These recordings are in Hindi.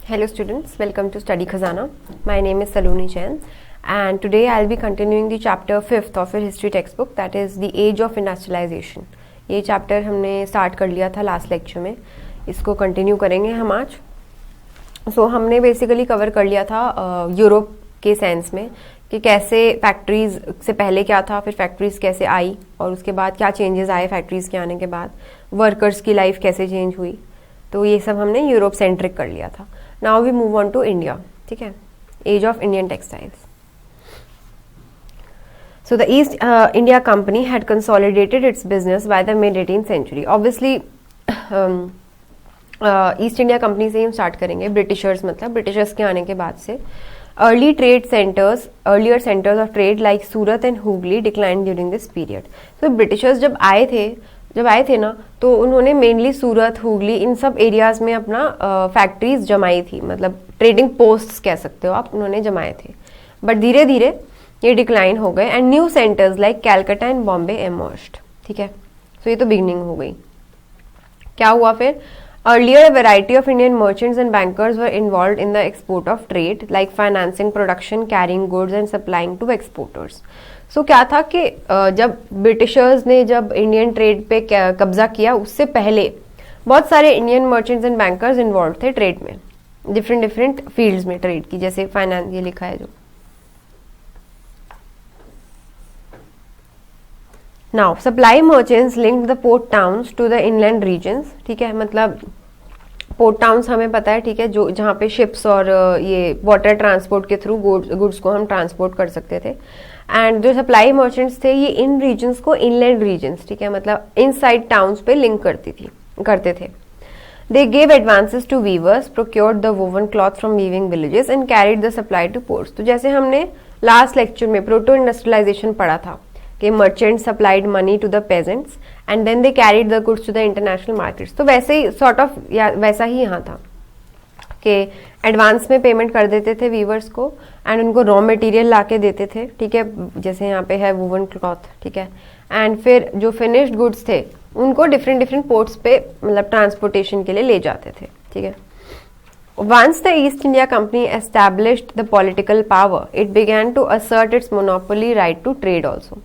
Hello students, welcome to Study Khazana. My name is Saloni Jain and today I'll be continuing the chapter 5th of your history textbook, that is the age of industrialization. ये chapter हमने start कर लिया था last lecture में, इसको continue करेंगे हम आज. So हमने basically cover कर लिया था यूरोप के सेंस में कि कैसे फैक्ट्रीज से पहले क्या था, फिर फैक्ट्रीज कैसे आई और उसके बाद क्या चेंजेस आए फैक्ट्रीज के आने के बाद, वर्कर्स की लाइफ कैसे चेंज हुई. तो ये सब हमने यूरोप सेंट्रिक कर लिया था. Now we move on to India. ठीक है, age of Indian textiles. So the East India Company had consolidated its business by the mid 18th century. Obviously, east India company से ही हम स्टार्ट करेंगे. ब्रिटिशर्स मतलब ब्रिटिशर्स के आने के बाद से earlier centers of trade like Surat and Hooghly declined during this period. So Britishers जब आए थे ना, तो उन्होंने मेनली सूरत, हुगली इन सब एरियाज में अपना फैक्ट्रीज जमाई थी, मतलब ट्रेडिंग पोस्ट्स कह सकते हो आप, उन्होंने जमाए थे. बट धीरे धीरे ये डिक्लाइन हो गए and new centres like Calcutta and Bombay emerged. ठीक है, सो ये तो बिगनिंग हो गई. क्या हुआ फिर? Earlier, a variety of Indian merchants and bankers were involved in the export of trade, like financing production, carrying goods and supplying to exporters. So क्या था कि जब ब्रिटिशर्स ने जब इंडियन ट्रेड पे कब्जा किया, उससे पहले बहुत सारे Indian merchants and bankers involve थे ट्रेड में, डिफरेंट फील्ड्स में ट्रेड की. जैसे फाइनेंस, ये लिखा है जो. Now, supply merchants linked the port towns to the inland regions. ठीक है, मतलब पोर्ट टाउन्स हमें पता है, ठीक है, जो जहाँ पे शिप्स और ये वाटर ट्रांसपोर्ट के थ्रू गुड्स को हम ट्रांसपोर्ट कर सकते थे. एंड जो सप्लाई मर्चेंट्स थे ये इन रीजन्स को इनलैंड रीजन्स, ठीक है, मतलब इनसाइड टाउन्स पे लिंक करते थे. They gave advances to weavers, procured the woven cloth from weaving villages and carried the supply to ports. तो जैसे हमने लास्ट लेक्चर में प्रोटो इंडस्ट्रियलाइजेशन पढ़ा था कि merchant supplied money to the peasants and then they carried the goods to the international markets. तो वैसे ही सॉर्ट ऑफ वैसा ही यहाँ था कि एडवांस में पेमेंट कर देते थे वीवर्स को एंड उनको रॉ मटेरियल ला के देते थे. ठीक है, जैसे यहाँ पे है वुवन क्लॉथ. ठीक है, एंड फिर जो फिनिश्ड गुड्स थे उनको डिफरेंट पोर्ट्स पे मतलब ट्रांसपोर्टेशन के लिए ले जाते थे. ठीक है. Once the East India Company established the political power, it began to assert its monopoly right to trade also.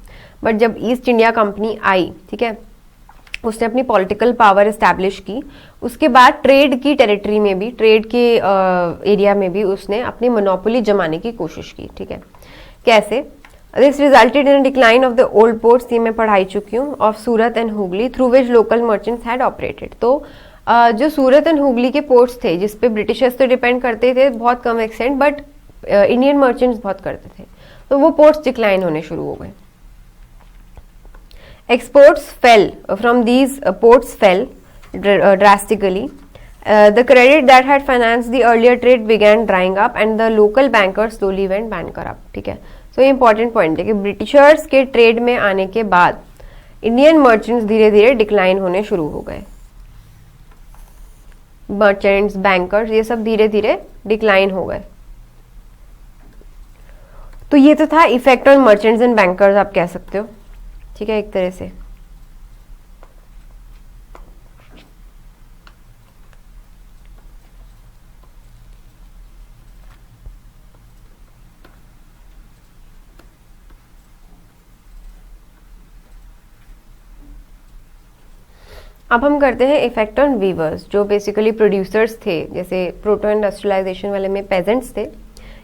But जब ईस्ट इंडिया कंपनी आई, ठीक है, उसने अपनी पॉलिटिकल पावर एस्टैब्लिश की, उसके बाद ट्रेड की टेरिटरी में भी, ट्रेड के एरिया में भी उसने अपनी मोनोपोली जमाने की कोशिश की. ठीक है, कैसे? This resulted in decline of the old ports, ये मैं पढ़ाई चुकी हूँ, of Surat and Hooghly through which local merchants had operated. तो जो सूरत एंड हुगली के पोर्ट्स थे जिसपे ब्रिटिशर्स तो डिपेंड करते थे बहुत कम एक्सटेंट, बट इंडियन मर्चेंट्स बहुत करते थे, तो वो पोर्ट्स डिक्लाइन होने शुरू हो गए. Exports fell from these ports fell drastically. The credit that had financed the earlier trade began drying up and the local bankers slowly went bankrupt. ठीक है, so ये important point है कि ब्रिटिशर्स के ट्रेड में आने के बाद इंडियन मर्चेंट्स धीरे धीरे डिक्लाइन होने शुरू हो गए. मर्चेंट्स, बैंकर्स, ये सब धीरे धीरे डिक्लाइन हो गए. तो ये तो था effect on merchants and bankers, आप कह सकते हो. ठीक है, एक तरह से. अब हम करते हैं इफेक्ट ऑन वीवर्स, जो बेसिकली प्रोड्यूसर्स थे. जैसे प्रोटो इंडस्ट्रियलाइजेशन वाले में पेजेंट्स थे,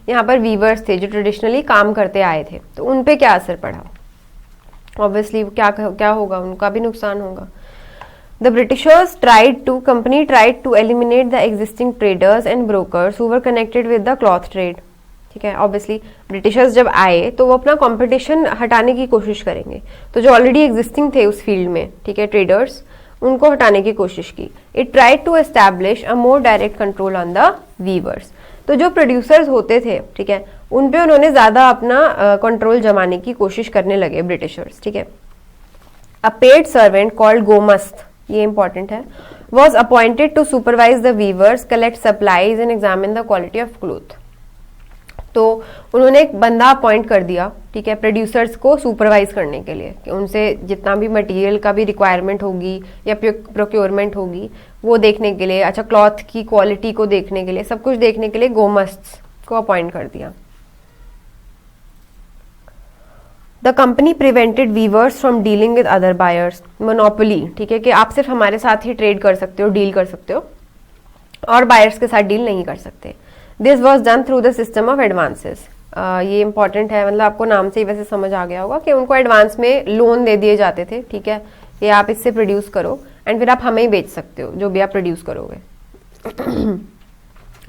यहाँ पर वीवर्स थे जो ट्रेडिशनली काम करते आए थे. तो उन पे क्या असर पड़ा? ऑब्वियसली क्या होगा, उनका भी नुकसान होगा. The Britishers company tried to eliminate the existing traders and brokers who were connected with the cloth trade. ठीक है, ऑब्वियसली ब्रिटिशर्स जब आए तो वो अपना कंपटीशन हटाने की कोशिश करेंगे. तो जो ऑलरेडी एग्जिस्टिंग थे उस फील्ड में, ठीक है, ट्रेडर्स, उनको हटाने की कोशिश की. It tried to establish a more direct control on the weavers. तो जो प्रोड्यूसर्स होते थे, ठीक है, उन पे उन्होंने ज्यादा अपना कंट्रोल जमाने की कोशिश करने लगे ब्रिटिशर्स. ठीक है. A paid servant called gomastha, ये इंपॉर्टेंट है, was appointed to supervise the weavers, collect supplies and examine the quality of cloth. तो उन्होंने एक बंदा अपॉइंट कर दिया, ठीक है, प्रोड्यूसर्स को सुपरवाइज करने के लिए कि उनसे जितना भी मटेरियल का भी रिक्वायरमेंट होगी या प्रोक्योरमेंट होगी वो देखने के लिए, अच्छा क्लॉथ की क्वालिटी को देखने के लिए, सब कुछ देखने के लिए गोमस्ट्स को अपॉइंट कर दिया। The company prevented weavers from dealing with other buyers, monopoly, ठीक है, कि आप सिर्फ हमारे साथ ही ट्रेड कर सकते हो, डील कर सकते हो, और बायर्स के साथ डील नहीं कर सकते। This was done through the system of advances. ये इंपॉर्टेंट है, मतलब आपको नाम से ही वैसे समझ आ गया होगा कि उनको एडवांस में लोन दे दिए जाते थे, ठीक है, ये आप इससे प्रोड्यूस करो एंड फिर आप हमें ही बेच सकते हो जो भी आप प्रोड्यूस करोगे।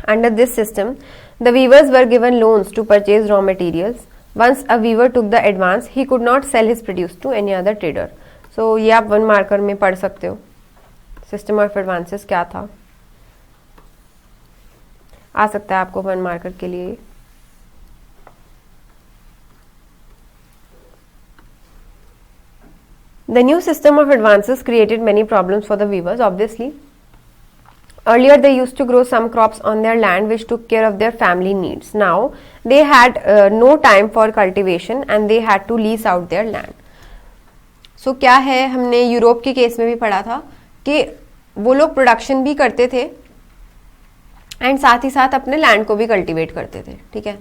Under this system the weavers were given loans to purchase raw materials. Once a weaver took the advance he could not sell his produce to any other trader. So ये आप 1 मार्कर में पढ़ सकते हो, सिस्टम ऑफ एडवांसेस क्या था, आ सकता है आपको 1 मार्कर के लिए। The new system of advances created many problems for the weavers, obviously. Earlier, they used to grow some crops on their land which took care of their family needs. Now, they had no time for cultivation and they had to lease out their land. So, क्या है, हमने यूरोप के केस में भी पढ़ा था कि वो लोग प्रोडक्शन भी करते थे एंड साथ ही साथ अपने लैंड को भी कल्टीवेट करते थे, ठीक है।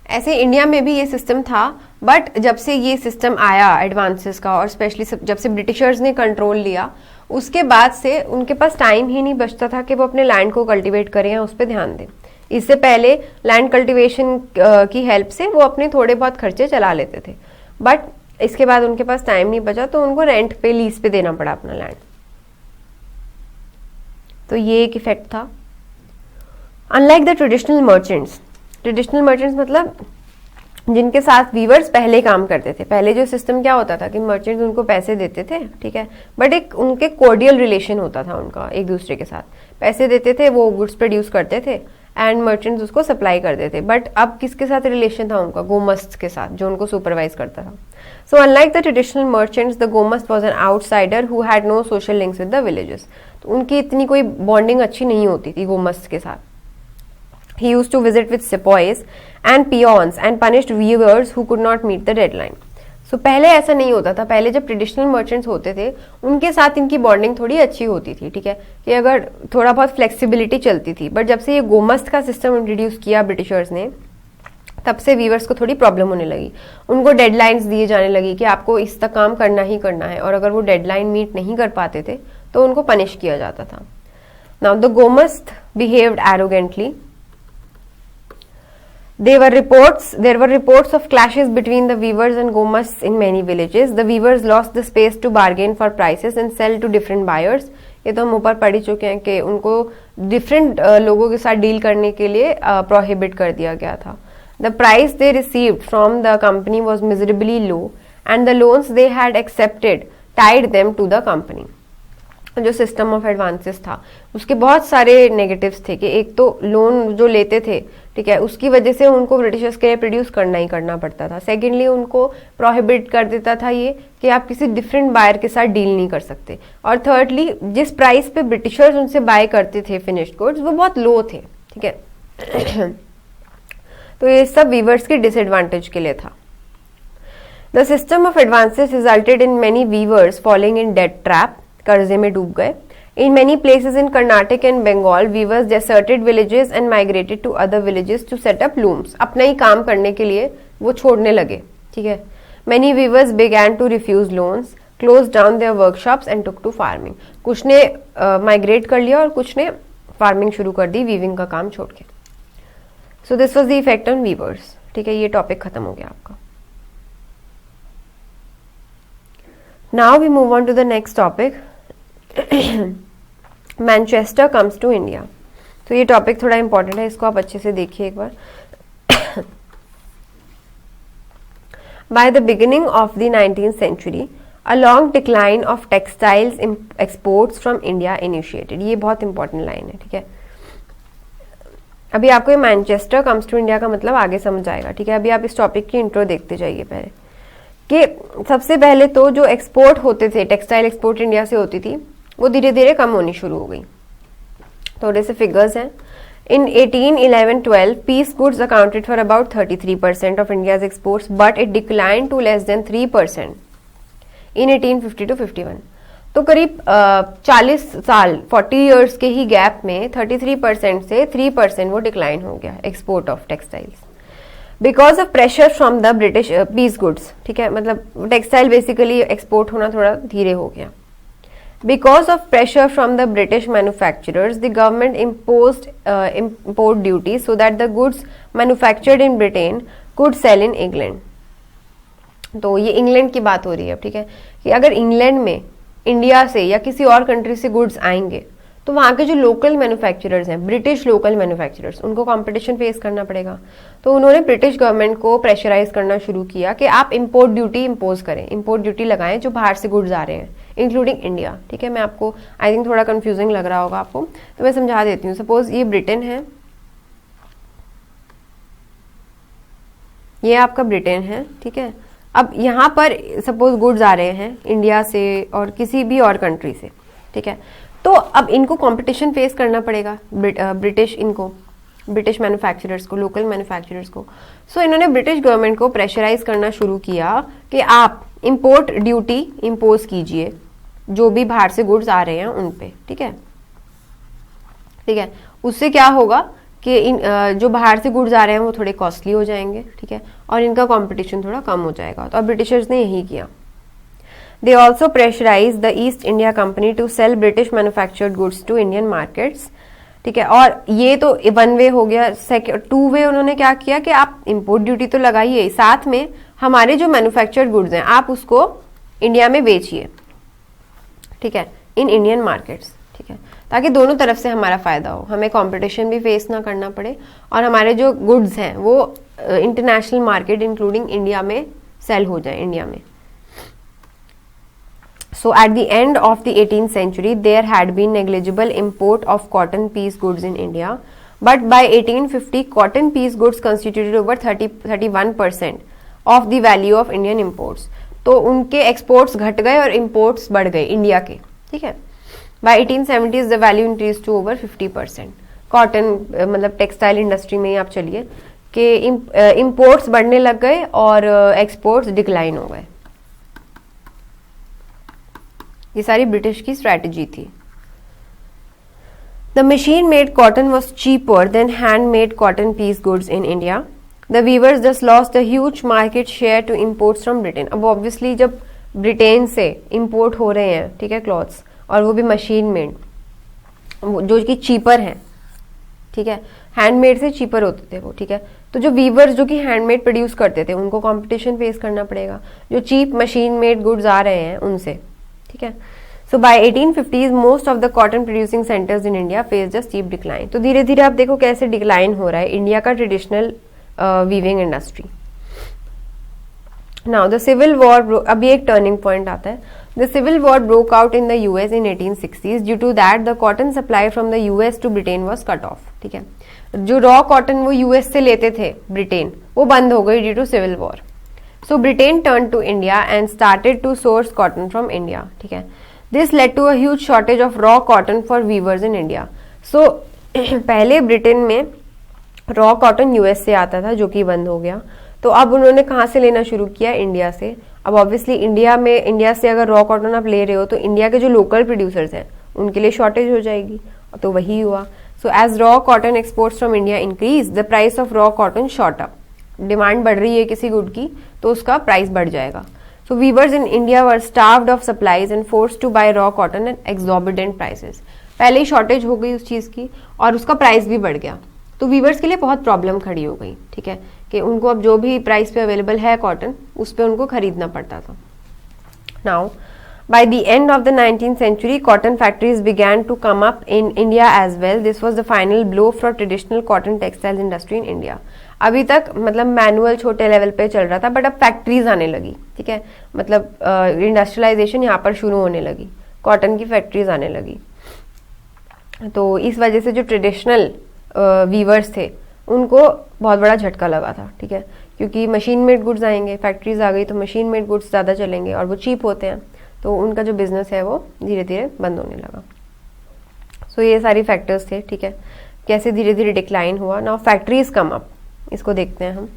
ऐसे इंडिया में भी ये सिस्टम था, बट जब से ये सिस्टम आया एडवांसेस का, और स्पेशली जब से ब्रिटिशर्स ने कंट्रोल लिया, उसके बाद से उनके पास टाइम ही नहीं बचता था कि वो अपने लैंड को कल्टीवेट करें या उस पर ध्यान दें। इससे पहले लैंड कल्टीवेशन की हेल्प से वो अपने थोड़े बहुत खर्चे चला लेते थे, बट इसके बाद उनके पास टाइम नहीं बचा तो उनको रेंट पे, लीज पे देना पड़ा अपना लैंड। तो ये एक इफेक्ट था। अनलाइक द ट्रेडिशनल मर्चेंट्स मतलब जिनके साथ वीवर्स पहले काम करते थे, पहले जो सिस्टम क्या होता था कि मर्चेंट्स उनको पैसे देते थे, ठीक है, बट एक उनके कोर्डियल रिलेशन होता था उनका एक दूसरे के साथ, पैसे देते थे, वो गुड्स प्रोड्यूस करते थे एंड मर्चेंट्स उसको सप्लाई करते थे। बट अब किसके साथ रिलेशन था उनका? गोमस्त के साथ, जो उनको सुपरवाइज करता था। So unlike the traditional merchants, the gomastha was an outsider who had no social links with the villages. तो उनकी इतनी कोई बॉन्डिंग अच्छी नहीं होती थी गोमस्त के साथ। He used to visit with sepoys and peons and punished weavers who could not meet the deadline. So पहले ऐसा नहीं होता था, पहले जब ट्रेडिशनल मर्चेंट्स होते थे उनके साथ इनकी बॉन्डिंग थोड़ी अच्छी होती थी, ठीक है, कि अगर थोड़ा बहुत फ्लेक्सिबिलिटी चलती थी। बट जब से ये गोमस्त का सिस्टम इंट्रोड्यूस किया ब्रिटिशर्स ने, तब से वीवर्स को थोड़ी प्रॉब्लम होने लगी। उनको डेडलाइंस दिए जाने लगी कि आपको इस तक काम करना ही करना है, और अगर वो डेडलाइन मीट नहीं कर पाते थे तो उनको पनिश किया जाता था। Now the gomastha behaved arrogantly. There were reports of clashes between the weavers and gomasts in many villages. The weavers lost the space to bargain for prices and sell to different buyers. ये तो हम ऊपर पढ़ ही चुके हैं कि उनको डिफरेंट लोगों के साथ डील करने के लिए प्रोहिबिट कर दिया गया था। The price they received from the company was miserably low, and the loans they had accepted tied them to the company. जो सिस्टम ऑफ एडवांसेस था उसके बहुत सारे नेगेटिव्स थे कि एक तो लोन जो लेते थे, ठीक है, उसकी वजह से उनको ब्रिटिशर्स के लिए प्रोड्यूस करना ही करना पड़ता था। सेकेंडली उनको प्रोहिबिट कर देता था ये कि आप किसी डिफरेंट बायर के साथ डील नहीं कर सकते, और थर्डली जिस प्राइस पे ब्रिटिशर्स उनसे बाय करते थे फिनिश्ड गुड्स वो बहुत लो थे, ठीक है। तो ये सब वीवर्स के डिसएडवांटेज के लिए था। The system of advances resulted in many weavers falling in debt trap, कर्जे में डूब गए। In many places in Karnataka and Bengal, weavers deserted villages and migrated to other villages to set up looms. अपना ही काम करने के लिए वो छोड़ने लगे, ठीक है। Many weavers began to refuse loans, closed down their workshops and took to farming. कुछ ने migrate कर लिया और कुछ ने farming शुरू कर दी weaving का काम छोड़ के। So this was the effect on weavers, ठीक है, ये टॉपिक खत्म हो गया आपका। Now we move on to the next topic. Manchester comes to India. तो ये टॉपिक थोड़ा इंपॉर्टेंट है, इसको आप अच्छे से देखिए एक बार। By the beginning of the 19th century, a long decline of textiles exports from India initiated. ये बहुत इंपॉर्टेंट लाइन है, ठीक है। अभी आपको ये मैनचेस्टर कम्स टू इंडिया का मतलब आगे समझ आएगा, ठीक है। अभी आप इस टॉपिक की इंट्रो देखते जाइए पहले, कि सबसे पहले तो जो एक्सपोर्ट होते थे, टेक्सटाइल एक्सपोर्ट इंडिया से होती थी, वो धीरे धीरे कम होनी शुरू हो गई। थोड़े से फिगर्स हैं। In 1811-12, peace goods accounted for about 33% of India's exports, but it declined to less than 3% in 1850 to 51. तो करीब 40 साल 40 इयर्स के ही गैप में 33% से 3% वो डिक्लाइन हो गया export of textiles, because of pressure from the British piece goods. ठीक है, मतलब टेक्सटाइल बेसिकली एक्सपोर्ट होना थोड़ा धीरे हो गया। Because of pressure from the British manufacturers, the government imposed import duties so that the goods manufactured in Britain could sell in England. तो ये इंग्लैंड की बात हो रही है, ठीक है, कि अगर इंग्लैंड में इंडिया से या किसी और कंट्री से गुड्स आएंगे तो वहाँ के जो लोकल मैन्युफैक्चरर्स हैं, ब्रिटिश लोकल मैन्युफैक्चरर्स, उनको कंपटीशन फेस करना पड़ेगा। तो उन्होंने ब्रिटिश गवर्नमेंट को प्रेशराइज करना शुरू किया कि आप इंपोर्ट ड्यूटी इम्पोज करें, इंपोर्ट ड्यूटी लगाएं जो बाहर से गुड्स आ रहे हैं, इंक्लूडिंग इंडिया। ठीक है, मैं आपको आई थिंक थोड़ा कंफ्यूजिंग लग रहा होगा आपको, तो मैं समझा देती हूँ। सपोज ये ब्रिटेन है, ये आपका ब्रिटेन है, ठीक है। अब यहाँ पर सपोज गुड्स आ रहे हैं इंडिया से और किसी भी और कंट्री से, ठीक है, तो अब इनको कंपटीशन फेस करना पड़ेगा ब्रिटिश मैन्युफैक्चरर्स को, लोकल मैन्युफैक्चरर्स को। सो इन्होंने ब्रिटिश गवर्नमेंट को प्रेशराइज करना शुरू किया कि आप इंपोर्ट ड्यूटी इम्पोज कीजिए जो भी बाहर से गुड्स आ रहे हैं उन पे, ठीक है, ठीक है। उससे क्या होगा कि जो बाहर से गुड्स आ रहे हैं वो थोड़े कॉस्टली हो जाएंगे, ठीक है, और इनका कंपटीशन थोड़ा कम हो जाएगा। तो अब ब्रिटिशर्स ने यही किया। They also pressurized the East India Company to sell British manufactured goods to Indian markets, ठीक है। और ये तो वन वे हो गया। टू वे उन्होंने क्या किया कि आप इंपोर्ट ड्यूटी तो लगाइए, साथ में हमारे जो मैन्युफैक्चर्ड गुड्स हैं आप उसको इंडिया में बेचिए, ठीक है, इन इंडियन मार्केट्स, ठीक है, ताकि दोनों तरफ से हमारा फायदा हो, हमें कंपटीशन भी फेस ना करना पड़े और हमारे जो गुड्स हैं वो इंटरनेशनल मार्केट इंक्लूडिंग इंडिया में सेल हो जाए इंडिया में। So at the end of the 18th century, there had been negligible import of cotton piece goods in India, but by 1850, cotton piece goods constituted over 31% of the value of Indian imports. तो उनके एक्सपोर्ट्स घट गए और इंपोर्ट्स बढ़ गए इंडिया के, ठीक है। By 1870s, the value increased to over 50%. Cotton मतलब टेक्सटाइल इंडस्ट्री में ही आप चलिए कि इंपोर्ट्स बढ़ने लग गए और एक्सपोर्ट्स डिक्लाइन हो गए। ये सारी ब्रिटिश की स्ट्रैटेजी थी। The machine made cotton was cheaper than hand made cotton piece goods in India. The weavers just lost a huge market share to imports from Britain. अब ऑब्वियसली जब ब्रिटेन से इम्पोर्ट हो रहे हैं, ठीक है, क्लॉथ्स, और वो भी मशीन मेड जो कि चीपर हैं, ठीक है, हैंडमेड से चीपर होते थे वो, ठीक है, तो जो वीवर्स जो कि हैंडमेड प्रोड्यूस करते थे उनको कंपटीशन फेस करना पड़ेगा जो चीप मशीन मेड गुड्स आ रहे हैं उनसे, ठीक है। So by 1850s most of the cotton producing centres in India faced a steep decline. तो धीरे धीरे आप देखो कैसे डिक्लाइन हो रहा है इंडिया का traditional weaving industry. Now the civil war, अभी एक टर्निंग पॉइंट आता है। The civil war broke out in the US in 1860s due to that the cotton supply from the US to Britain was cut off, ठीक है। जो रॉ कॉटन वो यूएस से लेते थे ब्रिटेन, वो बंद हो गई due to civil war. So Britain turned to India and started to source cotton from India, ठीक है। This led to a huge shortage of raw cotton for weavers in India. So पहले ब्रिटेन में रॉ कॉटन यूएस से आता था जो कि बंद हो गया, तो अब उन्होंने कहाँ से लेना शुरू किया? इंडिया से। अब ऑब्वियसली इंडिया से अगर रॉ कॉटन आप ले रहे हो तो इंडिया के जो लोकल प्रोड्यूसर्स हैं उनके लिए शॉर्टेज हो जाएगी, तो वही हुआ। So as raw cotton exports from India increase the price of raw cotton shot up. Demand बढ़ रही है किसी गुड की तो उसका प्राइस बढ़ जाएगा। So weavers in India were starved of supplies and forced to buy raw cotton at exorbitant prices. पहले ही शॉर्टेज हो गई उस चीज़ की और उसका प्राइस भी बढ़ गया, तो वीवर्स के लिए बहुत प्रॉब्लम खड़ी हो गई, ठीक है, कि उनको अब जो भी प्राइस पे अवेलेबल है कॉटन उस पर उनको खरीदना पड़ता था। Now by the end of the 19th century, cotton factories began to come up in India as well. This was the final blow for traditional cotton textiles industry in India. अभी तक मतलब मैनुअल छोटे लेवल पे चल रहा था, बट अब फैक्ट्रीज आने लगी, ठीक है, मतलब इंडस्ट्रियलाइजेशन यहाँ पर शुरू होने लगी, कॉटन की फैक्ट्रीज आने लगी। तो इस वजह से जो ट्रेडिशनल वीवर्स थे उनको बहुत बड़ा झटका लगा था, ठीक है, क्योंकि मशीन मेड गुड्स आएंगे, फैक्ट्रीज आ गई तो मशीन मेड गुड्स ज़्यादा चलेंगे और वो चीप होते हैं, तो उनका जो बिजनेस है वो धीरे धीरे बंद होने लगा। सो ये सारी फैक्टर्स थे, ठीक है। कैसे धीरे धीरे डिक्लाइन हुआ. नाउ फैक्ट्रीज कम अप, इसको देखते हैं हम.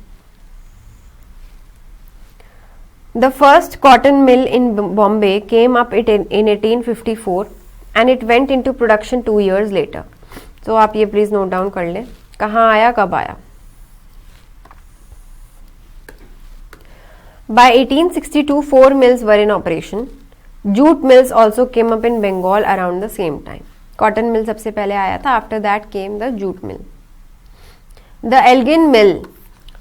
The first cotton mill in Bombay came up in 1854 and it went into production 2 years later. तो आप ये प्लीज नोट डाउन कर लें, कहाँ आया कब आया. By 1862 4 mills were in operation. Jute mills also came up in Bengal around the same time. Cotton mill सबसे पहले आया था. After that came the jute mill. The Elgin mill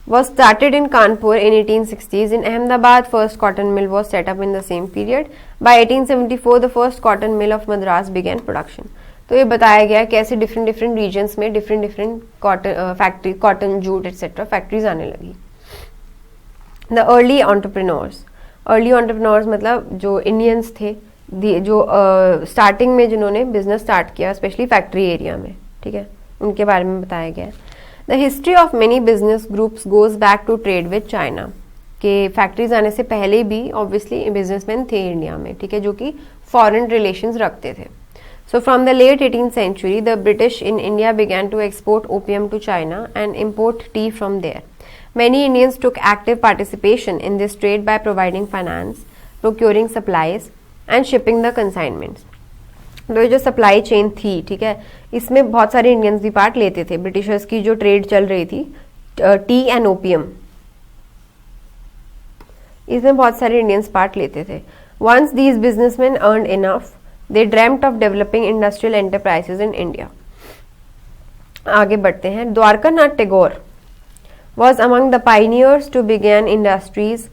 was started in Kanpur in 1860s. In Ahmedabad, first cotton mill was set up in the same period. By 1874, the first cotton mill of Madras began production. तो ये बताया गया कैसे डिफरेंट रीजन्स में different cotton factory, cotton, jute etcetera factories आने लगी. द अर्ली एंटरप्रेन्योर्स मतलब जो इंडियंस थे, जो स्टार्टिंग में जिन्होंने बिजनेस स्टार्ट किया, स्पेशली फैक्ट्री एरिया में, ठीक है, उनके बारे में बताया गया. The history of many business groups goes back to trade with China. के फैक्ट्रीज आने से पहले भी ऑब्वियसली बिजनेसमैन थे इंडिया में, ठीक है, जो कि फॉरेन रिलेशंस रखते थे. So from the late 18th century, the British in India began to export opium to China and import tea from there. Many Indians took active participation in this trade by providing finance, procuring supplies and shipping the consignments. तो ये जो सप्लाई चेन थी, ठीक है, इसमें बहुत सारे इंडियंस भी पार्ट लेते थे. ब्रिटिशर्स की जो ट्रेड चल रही थी टी एंड ओपियम, इसमें बहुत सारे इंडियंस पार्ट लेते थे. Once these businessmen earned enough, they dreamt of developing industrial enterprises in India. आगे बढ़ते हैं. Dwarkanath Tagore was among the pioneers to begin industries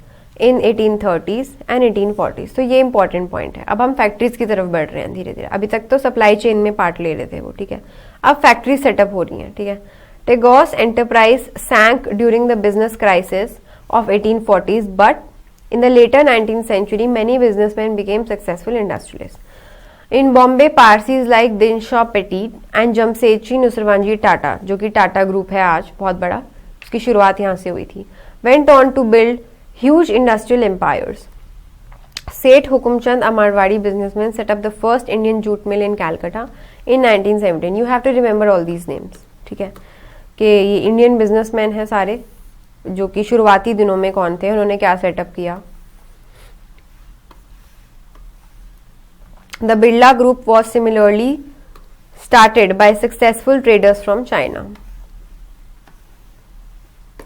in 1830s and 1840s. तो ये इंपॉर्टेंट पॉइंट है. अब हम फैक्ट्रीज की तरफ बढ़ रहे हैं धीरे धीरे. अभी तक तो सप्लाई चेन में पार्ट ले रहे थे वो, ठीक है, अब फैक्ट्री सेटअप हो रही है, ठीक है. Tagore's enterprise sank during the business crisis of 1840s, but in the later 19th century, many businessmen became successful industrialists. In Bombay, Parsis like Dinshaw Petit and Jamsetji Nusrawanji Tata, जो कि टाटा ग्रुप है आज बहुत बड़ा, उसकी शुरुआत यहाँ से हुई थी, went on to build huge industrial empires. Seth Hukumchand, a Marwadi businessman, set up the first Indian jute mill in Calcutta in 1917. You have to remember all these names, ठीक है, कि ये इंडियन बिजनेसमैन हैं सारे, जो कि शुरुआती दिनों में कौन थे, उन्होंने क्या सेटअप किया. The Birla Group was similarly started by successful traders from China.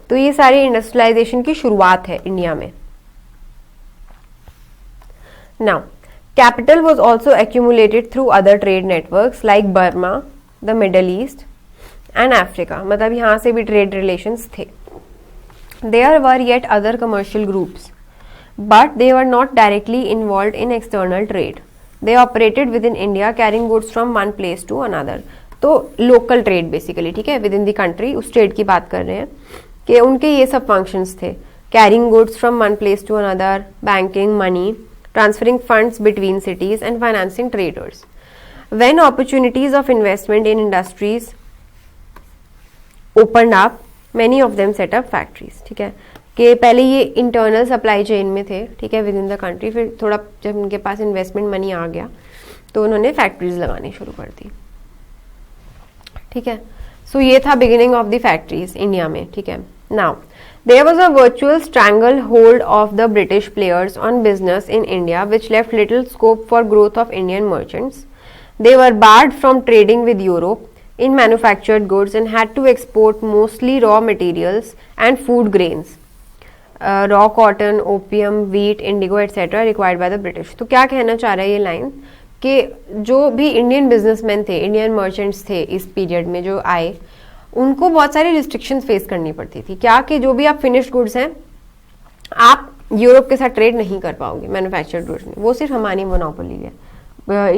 तो ये सारी इंडस्ट्रियलाइजेशन की शुरुआत है इंडिया में. Now, capital was also accumulated through other trade networks like Burma, the Middle East and Africa. मतलब यहाँ से भी trade relations थे. There were yet other commercial groups, but they were not directly involved in external trade. They operated within India, carrying goods from one place to another. तो लोकल ट्रेड बेसिकली, ठीक है, विद इन द कंट्री, उस ट्रेड की बात कर रहे हैं कि उनके ये सब फंक्शंस थे. Carrying goods from one place to another, banking, money, transferring funds between cities and financing traders. When opportunities of investment in industries opened up, many of them set up factories. ठीक है, कि पहले ये इंटरनल सप्लाई चेन में थे, ठीक है, विद इन द कंट्री. फिर थोड़ा जब उनके पास इन्वेस्टमेंट मनी आ गया तो उन्होंने फैक्ट्रीज लगानी शुरू कर दी. ठीक है, सो ये था beginning of the factories India में. ठीक है, now there was a virtual stranglehold of the British players on business in India which left little scope for growth of Indian merchants. They were barred from trading with Europe in manufactured goods and had to export mostly raw materials and food grains. Raw cotton, opium, wheat, indigo, etc. required by the British. तो क्या कहना चाह रहा है ये लाइन कि जो भी इंडियन बिजनेसमैन थे, इंडियन मर्चेंट्स थे इस पीरियड में जो आए, उनको बहुत सारी रिस्ट्रिक्शंस फेस करनी पड़ती थी. क्या कि जो भी आप फिनिश्ड गुड्स हैं आप यूरोप के साथ ट्रेड नहीं कर पाओगे मैन्युफैक्चर्ड गुड्स में. वो सिर्फ हमारी मोनोपोली है.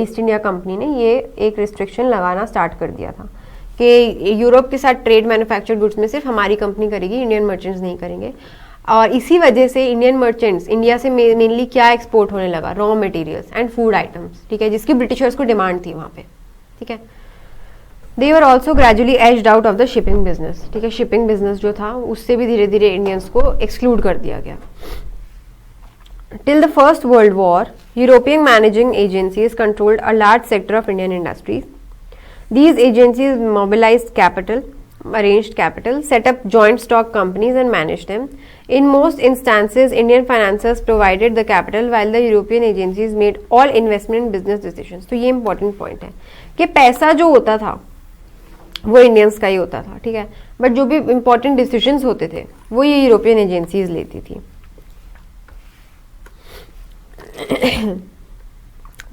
ईस्ट इंडिया कंपनी ने ये एक रिस्ट्रिक्शन लगाना स्टार्ट कर दिया था कि यूरोप के साथ ट्रेड मैन्युफैक्चर्ड गुड्स में सिर्फ हमारी कंपनी करेगी, इंडियन मर्चेंट्स नहीं करेंगे. और इसी वजह से इंडियन मर्चेंट्स इंडिया से मेनली क्या एक्सपोर्ट होने लगा, raw materials and food items. ठीक है, जिसकी ब्रिटिशर्स को डिमांड थी वहाँ पे. ठीक है, they were also gradually edged out of the shipping business. ठीक है, शिपिंग बिजनेस जो था उससे भी धीरे धीरे इंडियंस को एक्सक्लूड कर दिया गया. Till the First World War, European managing agencies controlled a large sector of Indian industries. These agencies mobilized capital, arranged capital, set up joint stock companies and managed them. In most instances, Indian financiers provided the capital while the European agencies made all investment and business decisions. तो ये important point है कि पैसा जो होता था वो इंडियंस का ही होता था, ठीक है, बट जो भी इंपॉर्टेंट डिसीजंस होते थे वो ये यूरोपियन एजेंसीज लेती थी.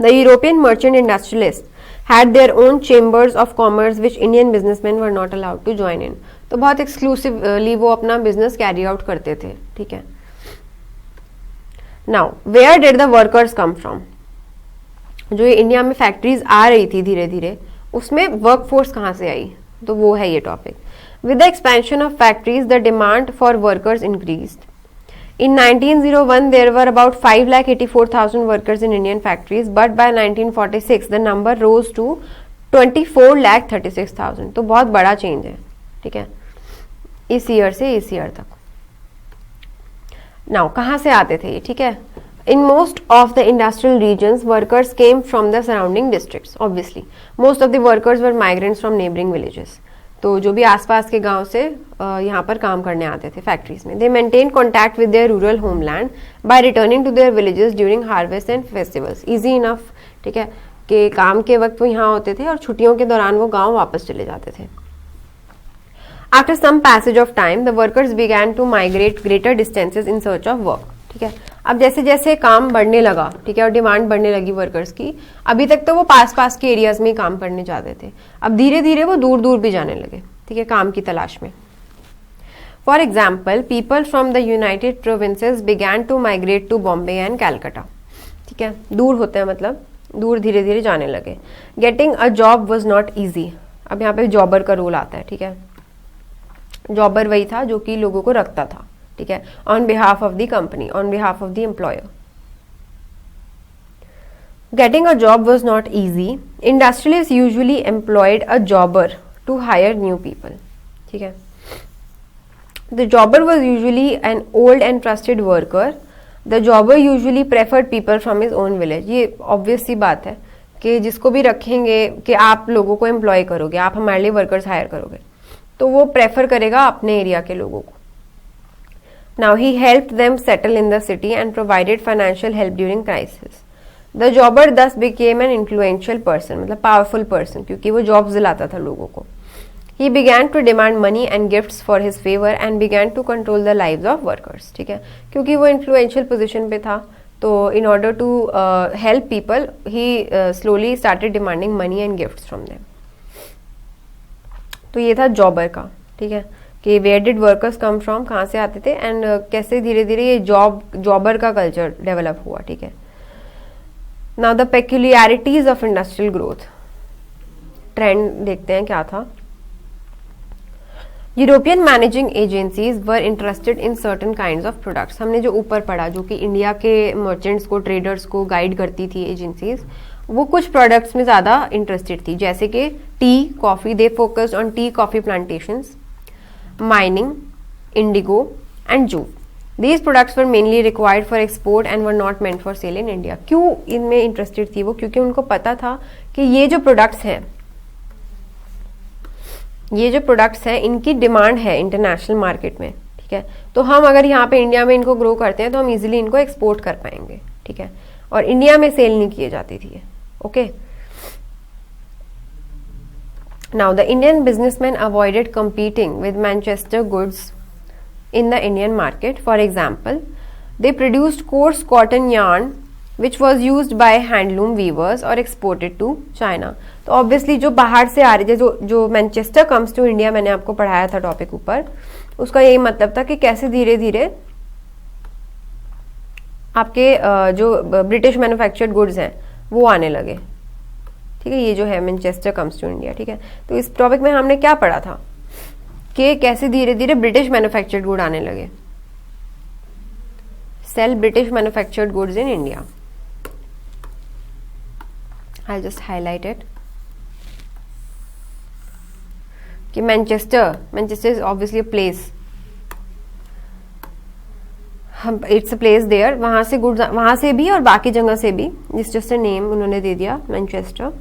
The European merchant industrialists had their own chambers of commerce which Indian businessmen were not allowed to join in. तो बहुत एक्सक्लूसिवली वो अपना बिजनेस कैरी आउट करते थे, ठीक है. Now where did the workers come from? जो ये इंडिया में फैक्ट्रीज आ रही थी धीरे धीरे, उसमें वर्कफोर्स कहाँ से आई? तो वो है ये topic. With the expansion of factories the demand for workers increased. In 1901, there were about 5,84,000 workers in Indian factories, but by 1946, the number rose to 24,36,000. तो बहुत बड़ा चेंज है, ठीक है, इस ईयर से इस ईयर तक. नाउ कहाँ से आते थे ये, ठीक है? In most of the industrial regions, workers came from the surrounding districts. Obviously, most of the workers were migrants from neighboring villages. तो जो भी आसपास के गांव से यहाँ पर काम करने आते थे फैक्ट्रीज में. They maintain contact with their rural homeland by returning to their villages during harvest and festivals. Easy enough, ठीक है, कि काम के वक्त वो यहाँ होते थे और छुट्टियों के दौरान वो गांव वापस चले जाते थे. After some passage of time the workers began to migrate greater distances in search of work. ठीक है, अब जैसे जैसे काम बढ़ने लगा, ठीक है, और डिमांड बढ़ने लगी वर्कर्स की, अभी तक तो वो पास पास के एरियाज में ही काम करने जाते थे, अब धीरे धीरे वो दूर दूर भी जाने लगे, ठीक है, काम की तलाश में. For example, people from the United Provinces began to migrate to Bombay and Calcutta. ठीक है, दूर होते हैं मतलब दूर धीरे धीरे जाने लगे. Getting a job was not easy. अब यहाँ पे जॉबर का रोल आता है, ठीक है, जॉबर वही था जो कि लोगों को रखता था, ठीक है, on behalf of the company, on behalf of the employer. Getting a job was not easy. Industrialist usually employed a jobber to hire new people. ठीक है, the jobber was usually an old and trusted worker. The jobber usually preferred people from his own village. ये ऑब्वियस सी बात है कि जिसको भी रखेंगे कि आप लोगों को एम्प्लॉय करोगे, आप हमारे लिए वर्कर्स हायर करोगे, तो वो प्रेफर करेगा अपने एरिया के लोगों को. Now he helped them settle in the city and provided financial help during crisis. The jobber thus became an influential person, मतलब powerful person, क्योंकि वो jobs दिलाता था लोगों को. He began to demand money and gifts for his favor and began to control the lives of workers. ठीक है, क्योंकि वो influential position पे था, तो in order to help people, he slowly started demanding money and gifts from them. तो ये था जॉबर का, ठीक है, कि where did workers come from, कहाँ से आते थे, एंड कैसे धीरे धीरे ये जॉबर का कल्चर डेवलप हुआ. ठीक है, now the peculiarities of industrial growth. Trend देखते हैं क्या था. European managing agencies were interested in certain kinds of products. हमने जो ऊपर पढ़ा, जो कि इंडिया के मर्चेंट्स को, ट्रेडर्स को गाइड करती थी एजेंसीज, वो कुछ प्रोडक्ट्स में ज़्यादा इंटरेस्टेड थी, जैसे कि T, coffee. They focused on tea coffee plantations, mining, indigo and jute. These products were mainly required for export and were not meant for sale in India. क्यों इनमें इंटरेस्टेड थी वो? क्योंकि उनको पता था कि ये जो प्रोडक्ट्स हैं, ये जो प्रोडक्ट्स हैं, इनकी डिमांड है इंटरनेशनल मार्केट में. ठीक है, तो हम अगर यहाँ पे इंडिया में इनको ग्रो करते हैं तो हम इजीली इनको एक्सपोर्ट कर पाएंगे. ठीक है, और इंडिया में सेल नहीं किए जाती थी. Okay, now the Indian businessmen avoided competing with Manchester goods in the Indian market. For example, they produced coarse cotton yarn which was used by handloom weavers or exported to China. तो obviously जो बाहर से आ रही है, जो मैनचेस्टर कम्स टू इंडिया, मैंने आपको पढ़ाया था टॉपिक ऊपर, उसका यही मतलब था कि कैसे धीरे धीरे आपके जो ब्रिटिश मैन्युफैक्चर्ड गुड्स हैं वो आने लगे. ठीक है, ये जो है मैनचेस्टर कम्स टू इंडिया. ठीक है, तो इस टॉपिक में हमने क्या पढ़ा था कि कैसे धीरे धीरे ब्रिटिश मैन्युफैक्चर्ड गुड आने लगे. Sell British manufactured goods in India. I just highlight it कि Manchester is obviously a place, it's a place there. वहां से गुड्स, वहां से भी और बाकी जगह से भी, इट्स जस्ट अ नेम उन्होंने दे दिया मैनचेस्टर.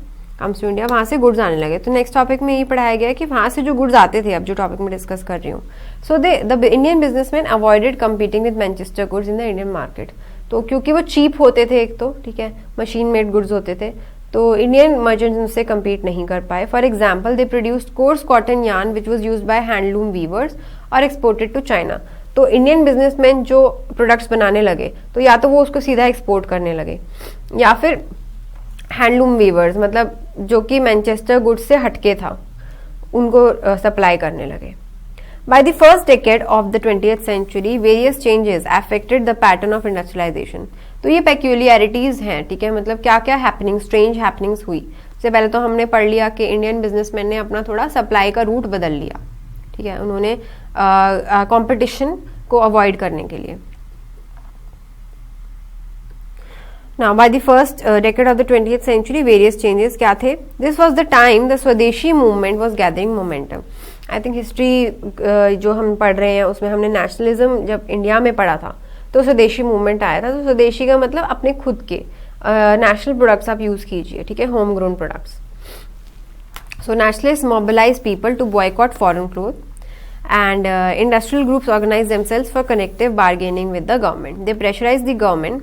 कम्स टू इंडिया, वहाँ से गुड्स आने लगे। तो नेक्स्ट टॉपिक में यही पढ़ाया गया है कि वहाँ से जो गुड्स आते थे, अब जो टॉपिक में डिस्कस कर रही हूँ, सो the Indian businessman avoided competing with Manchester goods in the Indian market. तो क्योंकि वो चीप होते थे एक तो, ठीक है, मशीन मेड गुड्स होते थे, तो इंडियन मर्चेंट्स उनसे कम्पीट नहीं कर पाए। For example they produced coarse cotton yarn which was use by handloom weavers और एक्सपोर्टेड टू चाइना। तो इंडियन बिजनेसमैन जो प्रोडक्ट्स बनाने लगे, तो या तो वो उसको सीधा एक्सपोर्ट करने लगे, या फिर हैंडलूम वीवर्स, मतलब जो कि मैनचेस्टर गुड्स से हटके था, उनको सप्लाई करने लगे। By the first decade of the 20th century, various changes affected the pattern of industrialization. तो ये peculiarities हैं, ठीक है, मतलब क्या क्या हैपनिंग, स्ट्रेंज हैपनिंग्स हुई। सबसे पहले तो हमने पढ़ लिया कि इंडियन बिजनेसमैन ने अपना थोड़ा सप्लाई का रूट बदल लिया, ठीक है, उन्होंने कंपटीशन को अवॉइड करने के लिए। Now, by the first decade of the 20th century, various changes क्या थे? This was the time the स्वदेशी movement was gathering momentum. I think history जो हम पढ़ रहे हैं उसमें हमने नेशनलिज्म जब इंडिया में पढ़ा था तो स्वदेशी मूवमेंट आया था। तो स्वदेशी का मतलब अपने खुद के नेशनल प्रोडक्ट्स आप यूज कीजिए, ठीक है, home grown products. So nationalist mobilize people to boycott foreign cloth and industrial groups organize themselves for connective bargaining with the government. They pressurize the government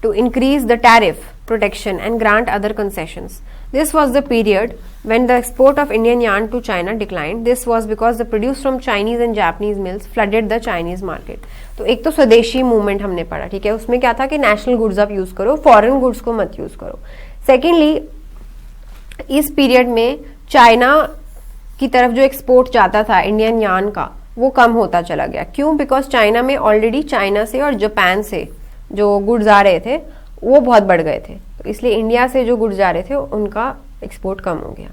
to increase the tariff protection and grant other concessions. This was the period when the export of Indian yarn to China declined. This was because the produce from Chinese and Japanese mills flooded the Chinese market. तो एक तो स्वदेशी मूवमेंट हमने पढ़ा, ठीक है, उसमें क्या था कि नेशनल गुड्स आप यूज करो, फॉरेन गुड्स को मत यूज करो। सेकेंडली, इस पीरियड में चाइना की तरफ जो एक्सपोर्ट जाता था इंडियन यार्न का, वो कम होता चला गया। क्यों? बिकॉज चाइना में ऑलरेडी चाइना से और जापान से जो गुड्स आ रहे थे वो बहुत बढ़ गए थे, तो इसलिए इंडिया से जो गुड्स आ रहे थे उनका एक्सपोर्ट कम हो गया।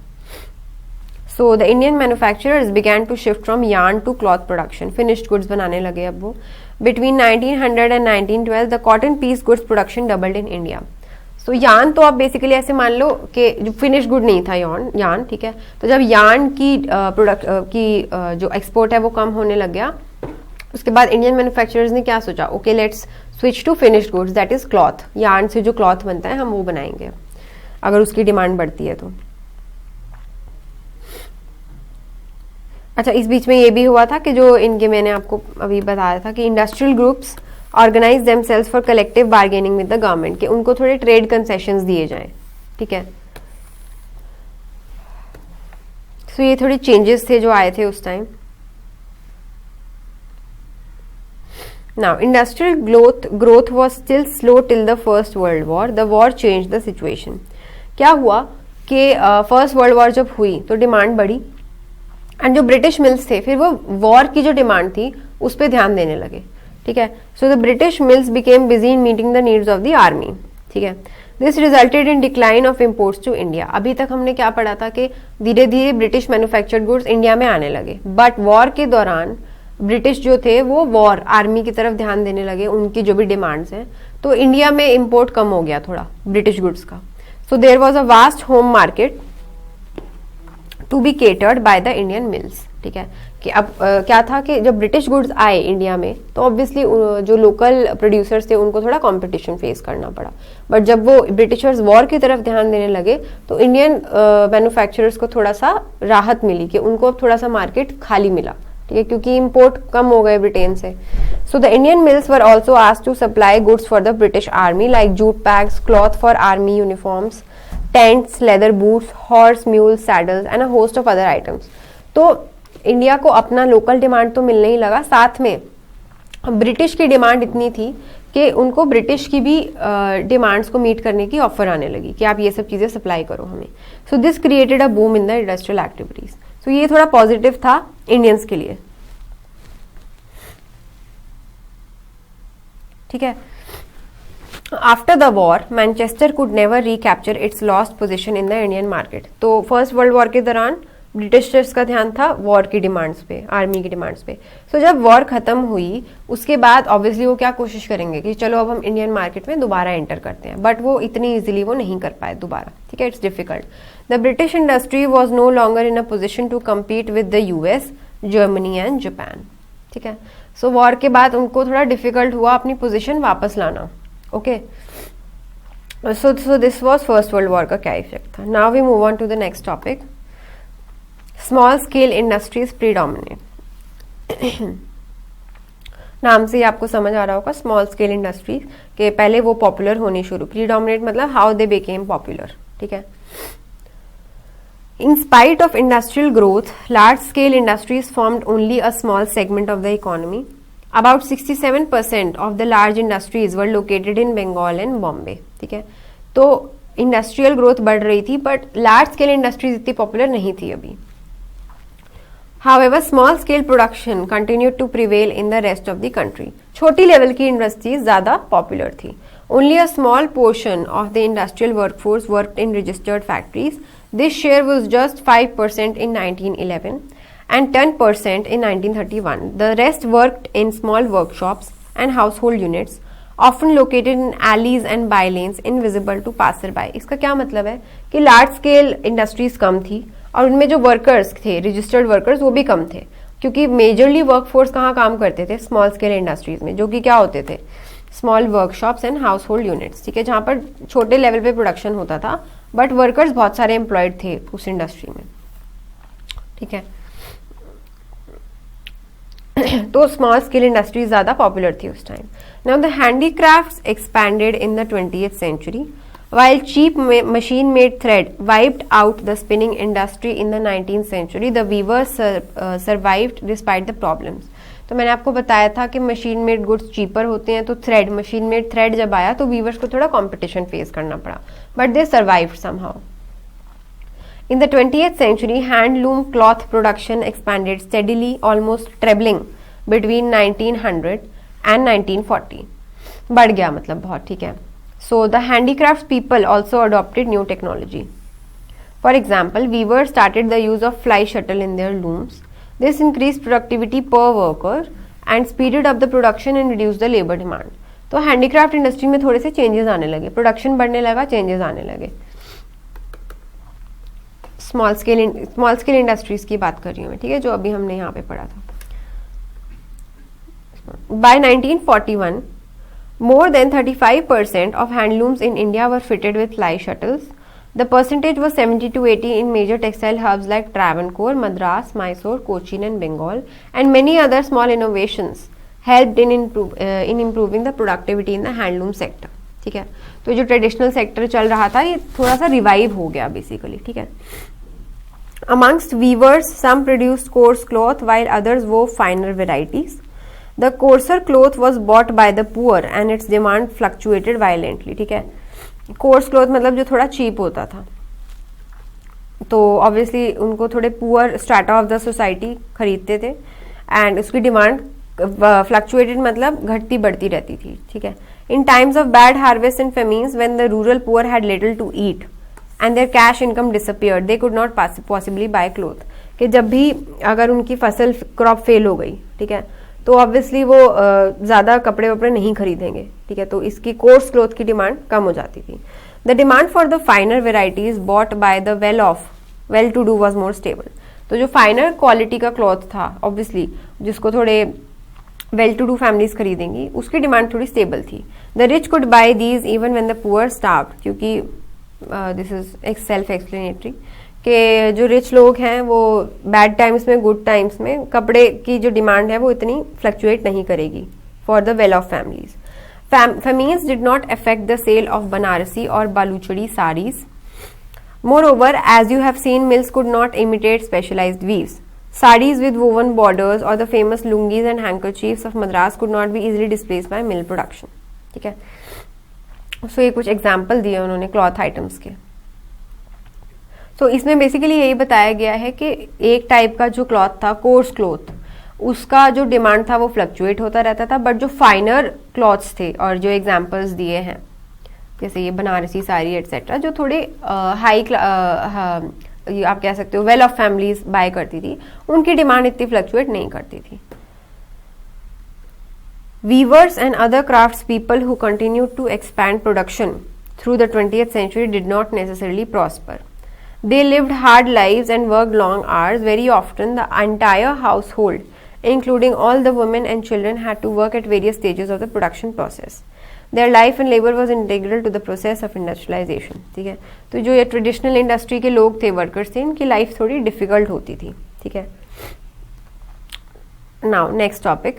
So the Indian manufacturers began to shift from yarn to cloth production. Finished goods बनाने लगे अब वो। Between 1900 and 1912 the cotton piece goods production doubled in India. So yarn तो आप बेसिकली ऐसे मान लो कि जो फिनिश्ड गुड नहीं था यार्न, ठीक है, तो जब यार्न की जो एक्सपोर्ट है वो कम होने लग गया, उसके बाद इंडियन मैन्युफैक्चरर्स ने क्या सोचा, okay let's switch to finished goods, that is cloth. Yarn से जो क्लॉथ बनता है हम वो बनाएंगे अगर उसकी डिमांड बढ़ती है तो। अच्छा, इस बीच में ये भी हुआ था कि जो इनके, मैंने आपको अभी बताया था कि industrial groups organize themselves for collective bargaining with the government, कि उनको थोड़े ट्रेड कंसेशंस दिए जाएं, ठीक है। सो ये थोड़े चेंजेस थे जो आए थे उस time. Now, industrial growth was still slow till the First World War. The war changed the situation. क्या हुआ कि फर्स्ट वर्ल्ड वॉर जब हुई तो डिमांड बढ़ी, एंड जो ब्रिटिश मिल्स थे फिर वो वॉर की जो डिमांड थी उस पर ध्यान देने लगे, ठीक है। So the British mills became busy in meeting the needs of the army, ठीक है। This resulted in decline of imports to India. अभी तक हमने क्या पढ़ा था कि धीरे धीरे ब्रिटिश मैन्युफैक्चर्ड गुड्स इंडिया में आने लगे, बट वॉर के दौरान ब्रिटिश जो थे वो वॉर आर्मी की तरफ ध्यान देने लगे, उनकी जो भी डिमांड्स हैं, तो इंडिया में इंपोर्ट कम हो गया थोड़ा ब्रिटिश गुड्स का। So there was a vast home market to be catered by the Indian mills, ठीक है। कि अब क्या था कि जब ब्रिटिश गुड्स आए इंडिया में तो ऑब्वियसली जो लोकल प्रोड्यूसर्स थे उनको थोड़ा कंपटीशन फेस करना पड़ा, बट जब वो ब्रिटिशर्स वॉर की तरफ ध्यान देने लगे तो इंडियन मैन्युफैक्चरर्स को थोड़ा सा राहत मिली कि उनको अब थोड़ा सा मार्केट खाली मिला, ठीक है, क्योंकि इंपोर्ट कम हो गए ब्रिटेन से। So the Indian mills were also asked to supply goods for the British army like jute bags, cloth for army uniforms, tents, leather boots, horse mule saddles and a host of other items. तो इंडिया को अपना लोकल डिमांड तो मिलने ही लगा, साथ में ब्रिटिश की डिमांड इतनी थी कि उनको ब्रिटिश की भी डिमांड्स को मीट करने की ऑफर आने लगी कि आप ये सब चीज़ें सप्लाई करो हमें। So this created a boom in the industrial activities. तो ये थोड़ा पॉजिटिव था इंडियंस के लिए, ठीक है। After the war Manchester could never recapture it's lost position in the Indian market. तो फर्स्ट वर्ल्ड वॉर के दौरान ब्रिटिशर्स का ध्यान था वॉर की डिमांड्स पे, आर्मी की डिमांड्स पे। सो जब वॉर खत्म हुई उसके बाद ऑब्वियसली वो क्या कोशिश करेंगे कि चलो अब हम इंडियन मार्केट में दोबारा एंटर करते हैं, बट वो इतनी इजीली वो नहीं कर पाए दोबारा, ठीक है, it's difficult. The British industry was no longer in a position to compete with the US, Germany and Japan, ठीक है। सो वॉर के बाद उनको थोड़ा डिफिकल्ट हुआ अपनी पोजिशन वापस लाना, okay. So this was first world war का क्या इफेक्ट था. Now we move on to the next topic. Small scale industries predominate. नाम से ही आपको समझ आ रहा होगा स्मॉल स्केल इंडस्ट्रीज के पहले वो पॉपुलर होनी शुरू. प्रीडोमिनेट मतलब हाउ दे बिकेम पॉपुलर. ठीक है. In spite of industrial growth, large-scale industries formed only a small segment of the economy. About 67% of the large industries were located in Bengal and Bombay. ठीक है. तो इंडस्ट्रियल ग्रोथ बढ़ रही थी बट लार्ज स्केल इंडस्ट्रीज इतनी पॉपुलर नहीं थी अभी. However, small scale production continued to prevail in the rest of the country. छोटी लेवल की इंडस्ट्रीज ज्यादा पॉपुलर थी. Only a small portion of the industrial workforce worked in registered factories. This share was just 5% in 1911 and 10% in 1931. The rest worked in small workshops and household units, often located in alleys and by lanes invisible to passerby. इसका क्या मतलब है कि लार्ज स्केल इंडस्ट्रीज कम थी और उनमें जो वर्कर्स थे, रजिस्टर्ड वर्कर्स, वो भी कम थे क्योंकि मेजरली वर्कफोर्स कहाँ काम करते थे? स्मॉल स्केल इंडस्ट्रीज में, जो कि क्या होते थे? Small workshops and house hold units. ठीक है, जहाँ पर छोटे लेवल पे प्रोडक्शन होता था बट वर्कर्स बहुत सारे एम्प्लॉयड थे उस इंडस्ट्री में. ठीक है. तो स्मॉल स्केल इंडस्ट्रीज ज्यादा पॉपुलर थी उस time. Now the handicrafts expanded in the 20th century. While cheap machine-made thread wiped out the spinning industry in the 19th century, the weavers survived despite the problems. तो मैंने आपको बताया था कि मशीन मेड गुड्स चीपर होते हैं, तो थ्रेड, मशीन मेड थ्रेड जब आया तो वीवर्स को थोड़ा कंपटीशन फेस करना पड़ा, but they survived somehow. In the 20th century, handloom cloth production expanded steadily, almost trebling between 1900 and 1940. बढ़ गया मतलब बहुत. ठीक है. So the handicrafts people also adopted new technology. For example, weavers started the use of fly shuttle in their looms. This increased productivity per worker and speeded up the production and reduced the labor demand. तो हैंडीक्राफ्ट इंडस्ट्री में थोड़े से चेंजेस आने लगे, प्रोडक्शन बढ़ने लगा, चेंजेस आने लगे. स्मॉल स्केल इंडस्ट्रीज की बात कर रही हूँ मैं. ठीक है, जो अभी हमने यहाँ पे पढ़ा था. By 1941, more than 35% of handlooms in India were fitted with fly shuttles. The percentage was 70 to 80 in major textile hubs like Travancore, Madras, Mysore, Cochin and Bengal, and many other small innovations helped in improving the productivity in the handloom sector. ठीक है, तो जो ट्रेडिशनल सेक्टर चल रहा था ये थोड़ा सा रिवाइव हो गया बेसिकली. ठीक है. Amongst weavers, some produced coarse cloth while others wove finer varieties. The coarser cloth was bought by the poor and its demand fluctuated violently. ठीक है. कोर्स क्लॉथ मतलब जो थोड़ा चीप होता था, तो ऑब्वियसली उनको थोड़े poor strata of the society खरीदते थे एंड उसकी डिमांड फ्लक्चुएटेड मतलब घटती बढ़ती रहती थी. ठीक है. In times of bad harvest and famines when the rural poor had little to eat and their cash income disappeared, they could not possibly buy cloth. कि जब भी अगर उनकी फसल क्रॉप फेल हो गई, ठीक है, तो ऑब्वियसली वो ज़्यादा कपड़े वपड़े नहीं खरीदेंगे. ठीक है, तो इसकी कोर्स क्लोथ की डिमांड कम हो जाती थी. The demand for the finer varieties bought by the well to do was more stable. तो जो फाइनर क्वालिटी का क्लॉथ था ऑब्वियसली जिसको थोड़े वेल टू डू फैमिलीज खरीदेंगी, उसकी डिमांड थोड़ी स्टेबल थी. The rich could buy these even when the poor starved, क्योंकि दिस इज एक सेल्फ एक्सप्लेनेटरी कि जो रिच लोग हैं वो बैड टाइम्स में, गुड टाइम्स में कपड़े की जो डिमांड है वो इतनी फ्लक्चुएट नहीं करेगी for the well of families. Famines did not affect the sale of Banarasi or Baluchari saris. Moreover, as you have seen, mills could not imitate specialized weaves. Saris with woven borders or the famous lungis and handkerchiefs of Madras could not be easily displaced by mill production. ठीक है. So ये कुछ एग्जाम्पल दिए उन्होंने क्लॉथ आइटम्स के. तो इसमें बेसिकली यही बताया गया है कि एक टाइप का जो क्लॉथ था, कोर्स क्लॉथ, उसका जो डिमांड था वो फ्लक्चुएट होता रहता था, बट जो फाइनर क्लॉथ्स थे और जो एग्जांपल्स दिए हैं जैसे ये बनारसी साड़ी एटसेट्रा, जो थोड़े हाई आप कह सकते हो वेल ऑफ फैमिलीज बाय करती थी, उनकी डिमांड इतनी फ्लक्चुएट नहीं करती थी. Weavers and other craftspeople who continued to expand production through the 20th century did not necessarily prosper. They lived hard lives and worked long hours. Very often, the entire household, including all the women and children, had to work at various stages of the production process. Their life and labour was integral to the process of industrialisation, ठीक है। तो जो ये ट्रेडिशनल इंडस्ट्री के लोग थे, वर्कर्स थे, इनकी लाइफ थोड़ी डिफिकल्ट होती थी, ठीक है। Now next topic,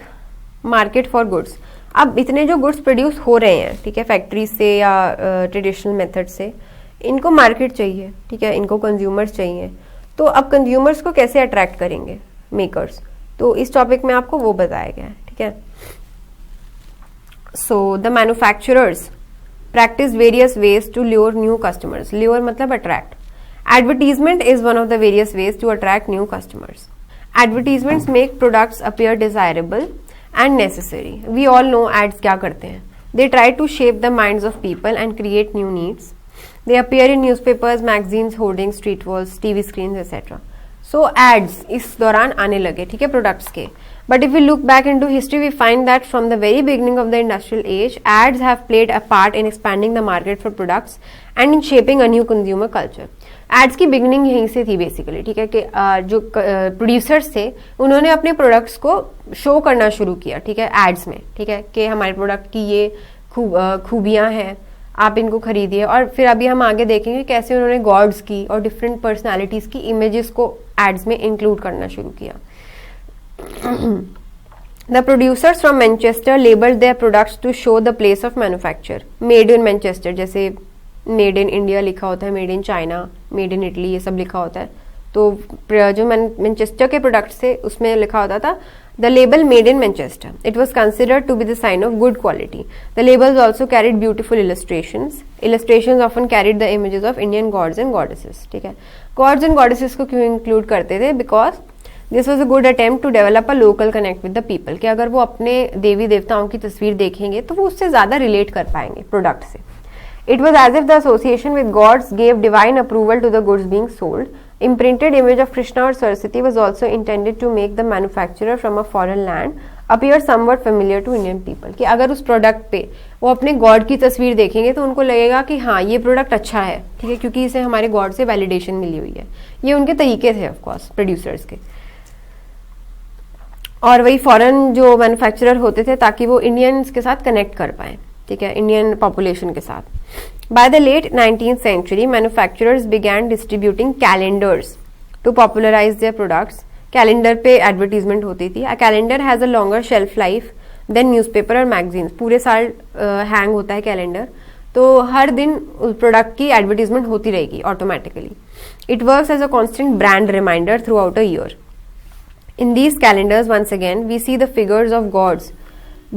market for goods. अब इतने जो गुड्स प्रोड्यूस हो रहे हैं, ठीक है, फैक्ट्रीज से या ट्रेडिशनल मेथड से, इनको मार्केट चाहिए, ठीक है, इनको कंज्यूमर्स चाहिए। तो अब कंज्यूमर्स को कैसे अट्रैक्ट करेंगे मेकर्स, तो इस टॉपिक में आपको वो बताया गया है, ठीक है। So the manufacturers practise various ways to lure new customers. Lure मतलब attract. Advertisement is one of the various ways to attract new customers. Advertisements make products appear desirable and necessary. We all know ads क्या करते हैं, they try to shape the minds of people and create new needs. They appear in newspapers, magazines, hoarding, street walls, TV screen etcetera. So ads इस दौरान आने लगे, ठीक है, प्रोडक्ट्स के। But if we look back into history, we find that from the very beginning of the industrial age, ads have played a part in expanding the market for products and in shaping a new consumer culture. Ads की बिगिनिंग यहीं से थी बेसिकली, ठीक है, कि जो प्रोड्यूसर्स थे उन्होंने अपने प्रोडक्ट्स को शो करना शुरू किया, ठीक है, एड्स में, ठीक है, कि हमारे प्रोडक्ट की ये खूबियां हैं, आप इनको खरीदिए। और फिर अभी हम आगे देखेंगे कैसे उन्होंने गॉड्स की और डिफरेंट पर्सनालिटीज की इमेजेस को एड्स में इंक्लूड करना शुरू किया। The producers from Manchester labelled their products to show the place of manufacture. Made in Manchester, जैसे मेड इन इंडिया लिखा होता है, made in China, made in Italy, ये सब लिखा होता है। तो जो मैनचेस्टर के प्रोडक्ट्स थे उसमें लिखा होता था the label made in Manchester. It was considered to be the sign of good quality. The labels also carried beautiful illustrations. Illustrations often carried the images of Indian gods and goddesses, ठीक है। गॉड्स एंड गॉडेसेस को क्यों इंक्लूड करते थे, because this was a good attempt to develop a local connect with the people, कि अगर वो अपने देवी देवताओं की तस्वीर देखेंगे तो वो उससे ज्यादा रिलेट कर पाएंगे प्रोडक्ट से। It was as if the association with gods gave divine approval to the goods being sold. Imprinted image of Krishna or Saraswati was also intended to make the manufacturer from a foreign land appear somewhat familiar to Indian people. कि अगर उस प्रोडक्ट पे वो अपने गॉड की तस्वीर देखेंगे तो उनको लगेगा कि हाँ ये प्रोडक्ट अच्छा है, ठीक है, क्योंकि इसे हमारे गॉड से वैलिडेशन मिली हुई है। ये उनके तरीके थे ऑफ कोर्स प्रोड्यूसर्स के। और वही फॉरेन जो मैन्युफैक्चरर होते थे ताकि वो इंडियंस के साथ कनेक्ट कर पाए, ठीक है, इंडियन पॉपुलेशन के साथ। By the late 19th century, manufacturers began distributing calendars to popularize their products. Calendar पे एडवर्टीजमेंट होती थी। A calendar has a longer shelf life than newspaper और magazines. पूरे साल हैंग होता है कैलेंडर, तो हर दिन प्रोडक्ट की एडवर्टीजमेंट होती रहेगी automatically. It works as a constant brand reminder throughout a year. In these calendars, once again, we see the figures of gods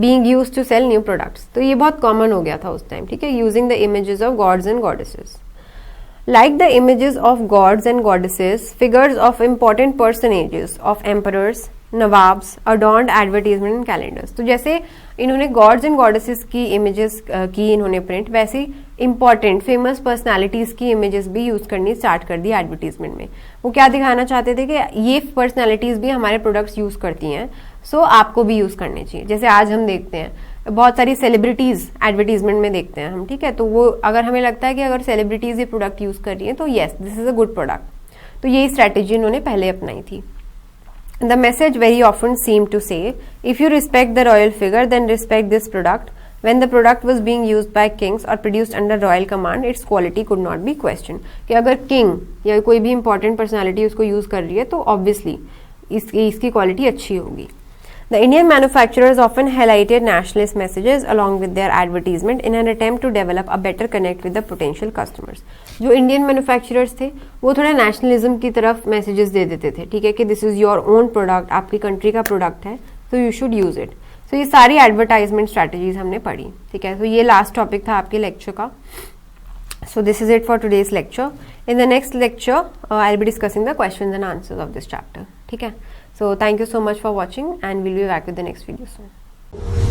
being used to sell new products. तो ये बहुत कॉमन हो गया था उस टाइम, ठीक है, using the images of gods and goddesses. Like the images of gods and goddesses, figures of important personages of emperors, nawabs adorned advertisement and calendars. तो जैसे इन्होंने गॉड्स एंड गॉडेसेस की इमेजेस की इन्होंने प्रिंट, वैसे इंपॉर्टेंट फेमस पर्सनालिटीज की इमेजेस भी यूज करनी स्टार्ट कर दी एडवर्टीजमेंट में। वो क्या दिखाना चाहते थे कि ये पर्सनालिटीज भी हमारे प्रोडक्ट्स यूज करती हैं, सो आपको भी यूज करने चाहिए। जैसे आज हम देखते हैं बहुत सारी सेलिब्रिटीज एडवर्टीजमेंट में देखते हैं हम, ठीक है, तो वो अगर हमें लगता है कि अगर सेलिब्रिटीज ये प्रोडक्ट यूज कर रही है तो yes this is a good product. तो यही स्ट्रैटेजी इन्होंने पहले अपनाई थी। The message very often seemed to say, if you respect the royal figure, then respect this product. When the product was being used by kings or produced under royal command, its quality could not be questioned. कि अगर king या कोई भी important personality उसको use कर रही है तो obviously इसकी quality अच्छी होगी। The Indian manufacturers often highlighted nationalist messages along with their advertisement in an attempt to develop a better connect with the potential customers. जो इंडियन मैन्युफैक्चरर्स थे वो थोड़ा नेशनलिज्म की तरफ मैसेजेस दे देते थे, ठीक है, कि this is your own product, आपकी कंट्री का प्रोडक्ट है, तो यू शुड यूज इट। तो ये सारी एडवर्टाइजमेंट स्ट्रैटेजीज हमने पढ़ी, ठीक है। तो ये लास्ट टॉपिक था आपके लेक्चर का। So this is it for today's lecture. In the next lecture, I'll be discussing the questions and answers of this chapter. ठीक है? So thank you so much for watching and we'll be back with the next video soon.